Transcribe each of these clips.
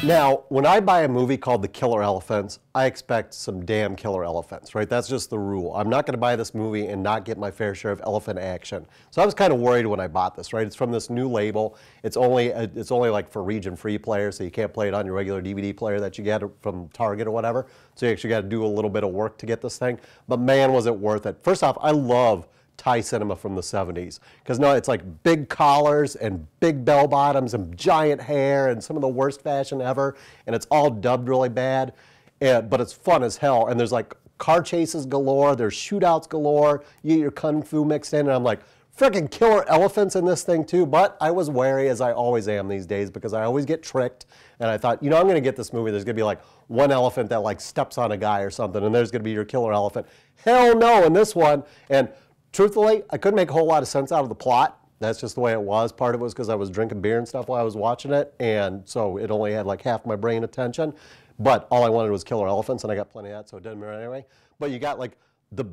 Now, when I buy a movie called The Killer Elephants, I expect some damn killer elephants, right? That's just the rule. I'm not going to buy this movie and not get my fair share of elephant action. So I was kind of worried when I bought this, right? It's from this new label. It's only like for region-free players, so you can't play it on your regular DVD player that you get from Target or whatever. So you actually got to do a little bit of work to get this thing. But man, was it worth it. First off, I love Thai cinema from the 70s. Because no, it's like big collars and big bell bottoms and giant hair and some of the worst fashion ever. And it's all dubbed really bad. But it's fun as hell. And there's like car chases galore. There's shootouts galore. You get your kung fu mixed in. And I'm like, freaking killer elephants in this thing too. But I was wary, as I always am these days, because I always get tricked. And I thought, you know, I'm going to get this movie. There's going to be like one elephant that like steps on a guy or something. And there's going to be your killer elephant. Hell no in this one. And truthfully, I couldn't make a whole lot of sense out of the plot. That's just the way it was. Part of it was because I was drinking beer and stuff while I was watching it, and so it only had like half my brain attention. But all I wanted was killer elephants, and I got plenty of that, so it didn't matter anyway. But you got like the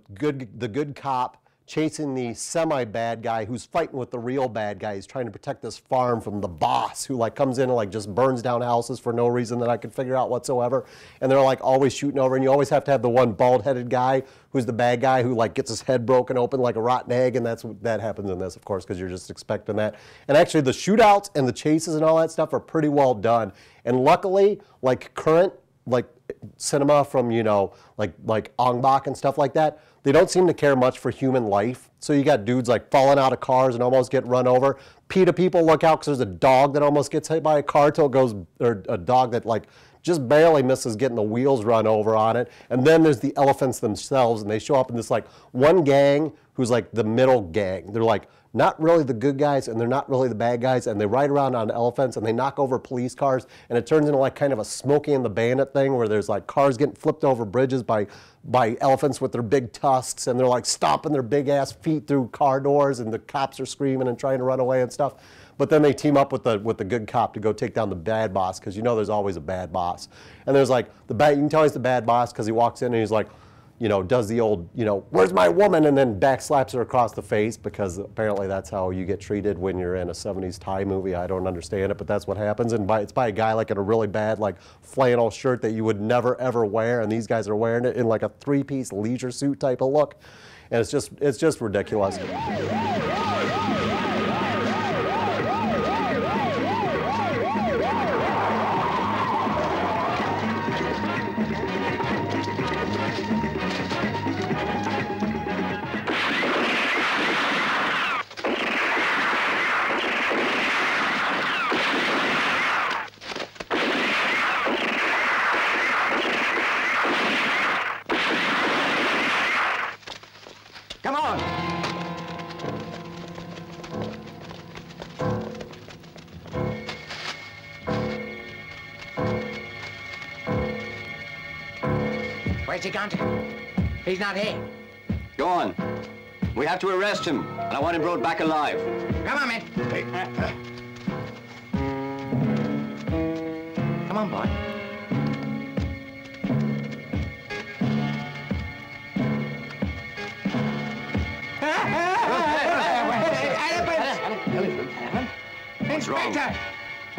good cop chasing the semi-bad guy who's fighting with the real bad guy. He's trying to protect this farm from the boss who like comes in and like just burns down houses for no reason that I could figure out whatsoever. And they're like always shooting over, and you always have to have the one bald-headed guy who's the bad guy who like gets his head broken open like a rotten egg, and that happens in this, of course, because you're just expecting that. And actually the shootouts and the chases and all that stuff are pretty well done. And luckily, like current like cinema from, you know, like Ong Bak and stuff like that, they don't seem to care much for human life. So you got dudes like falling out of cars and almost get run over. PETA people, look out, because there's a dog that almost gets hit by a car till it goes, or a dog that like just barely misses getting the wheels run over on it. And then there's the elephants themselves, and they show up in this like one gang who's like the middle gang. They're like not really the good guys, and they're not really the bad guys, and they ride around on elephants, and they knock over police cars, and it turns into like kind of a Smokey and the Bandit thing where there's like cars getting flipped over bridges by elephants with their big tusks, and they're like stomping their big ass feet through car doors, and the cops are screaming and trying to run away and stuff. But then they team up with the good cop to go take down the bad boss, because you know there's always a bad boss. And there's like you can tell he's the bad boss because he walks in and he's like, you know, does the old, you know, where's my woman? And then backslaps her across the face, because apparently that's how you get treated when you're in a 70s Thai movie. I don't understand it, but that's what happens. And it's by a guy like in a really bad like flannel shirt that you would never ever wear, and these guys are wearing it in like a three-piece leisure suit type of look. And it's just ridiculous. Come on! Where's he gone to? He's not here. Go on. We have to arrest him, and I want him brought back alive. Come on, man. Come on, boy. What's wrong? Inspector!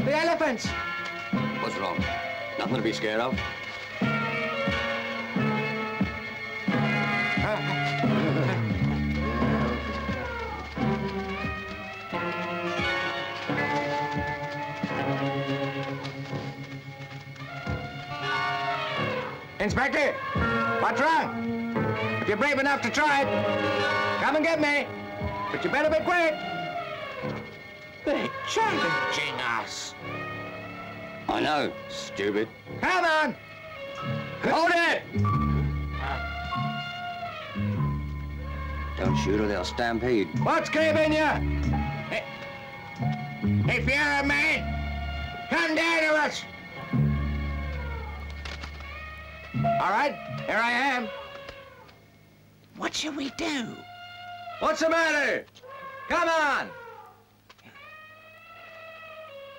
The elephants! What's wrong? Nothing to be scared of. Inspector! What's wrong? If you're brave enough to try it, come and get me. But you better be quick. They're challenging us. I know, stupid. Come on! Hold it! Don't shoot or they'll stampede. What's keeping you? If you're a man, come down to us. All right, here I am. What shall we do? What's the matter? Come on!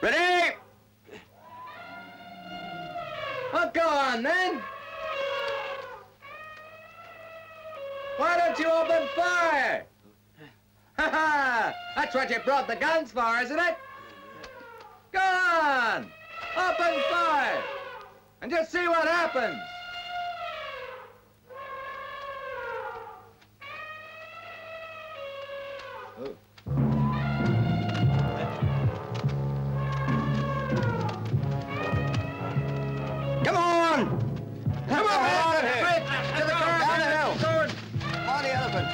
Ready? Oh, go on, then. Why don't you open fire? Ha ha! That's what you brought the guns for, isn't it? Go on! Open fire! And just see what happens. Come on! Come on, Out here. Fred, to the car. Down the hill. Going. On the elephant.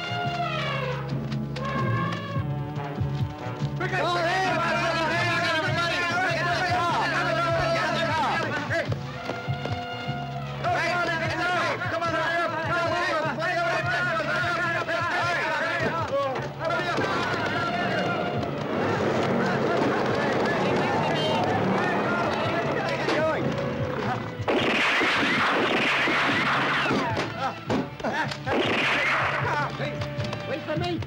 Pick up the hand. Come on, hurry up. Wait for me.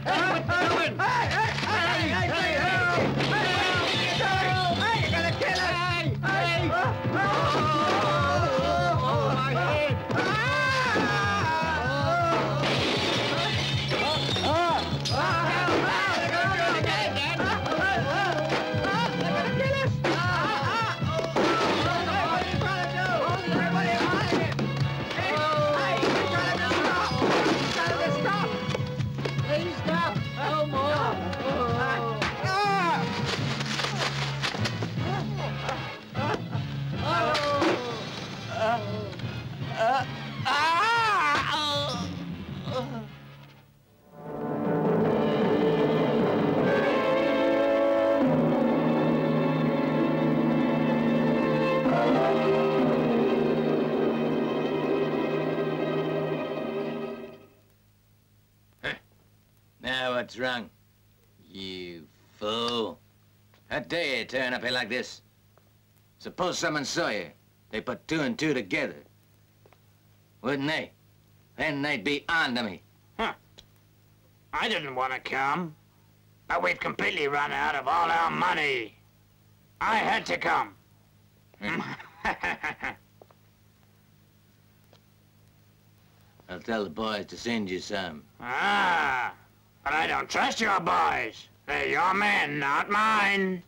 Please stop. No more. Now what's wrong? You fool. How dare you turn up here like this? Suppose someone saw you. They put two and two together. Wouldn't they? Then they'd be on to me. Huh. I didn't want to come, but we've completely run out of all our money. I had to come. I'll tell the boys to send you some. Ah, but I don't trust your boys. They're your men, not mine.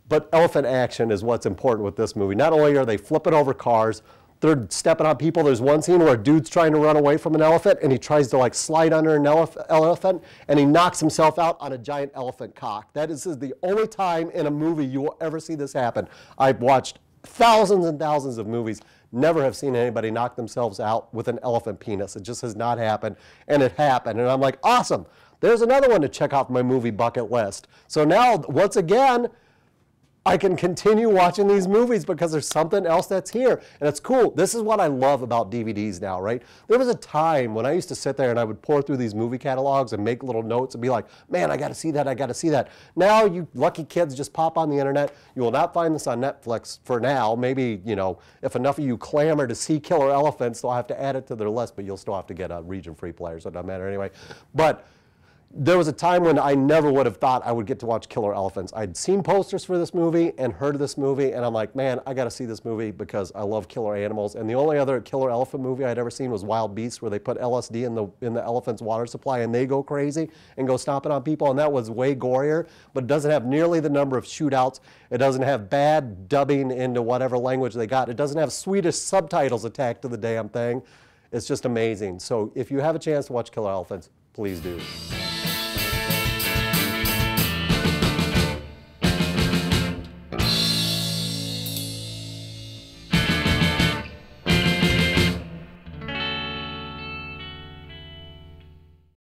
But elephant action is what's important with this movie. Not only are they flipping over cars, they're stepping on people. There's one scene where a dude's trying to run away from an elephant, and he tries to like slide under an elephant, and he knocks himself out on a giant elephant cock. This is the only time in a movie you will ever see this happen. I've watched thousands and thousands of movies, never have seen anybody knock themselves out with an elephant penis. It just has not happened, and it happened. And I'm like, awesome. There's another one to check off my movie bucket list. So now, once again, I can continue watching these movies because there's something else that's here. And it's cool. This is what I love about DVDs now, right? There was a time when I used to sit there and I would pour through these movie catalogs and make little notes and be like, man, I got to see that, I got to see that. Now, you lucky kids just pop on the internet. You will not find this on Netflix for now. Maybe, you know, if enough of you clamor to see killer elephants, they'll have to add it to their list, but you'll still have to get a region-free player, so it doesn't matter anyway. But there was a time when I never would have thought I would get to watch killer elephants. I'd seen posters for this movie and heard of this movie, and I'm like, man, I got to see this movie because I love killer animals. And the only other killer elephant movie I'd ever seen was Wild Beasts, where they put LSD in the elephant's water supply and they go crazy and go stomping on people, and that was way gorier, but it doesn't have nearly the number of shootouts. It doesn't have bad dubbing into whatever language they got. It doesn't have Swedish subtitles attached to the damn thing. It's just amazing. So if you have a chance to watch killer elephants, please do.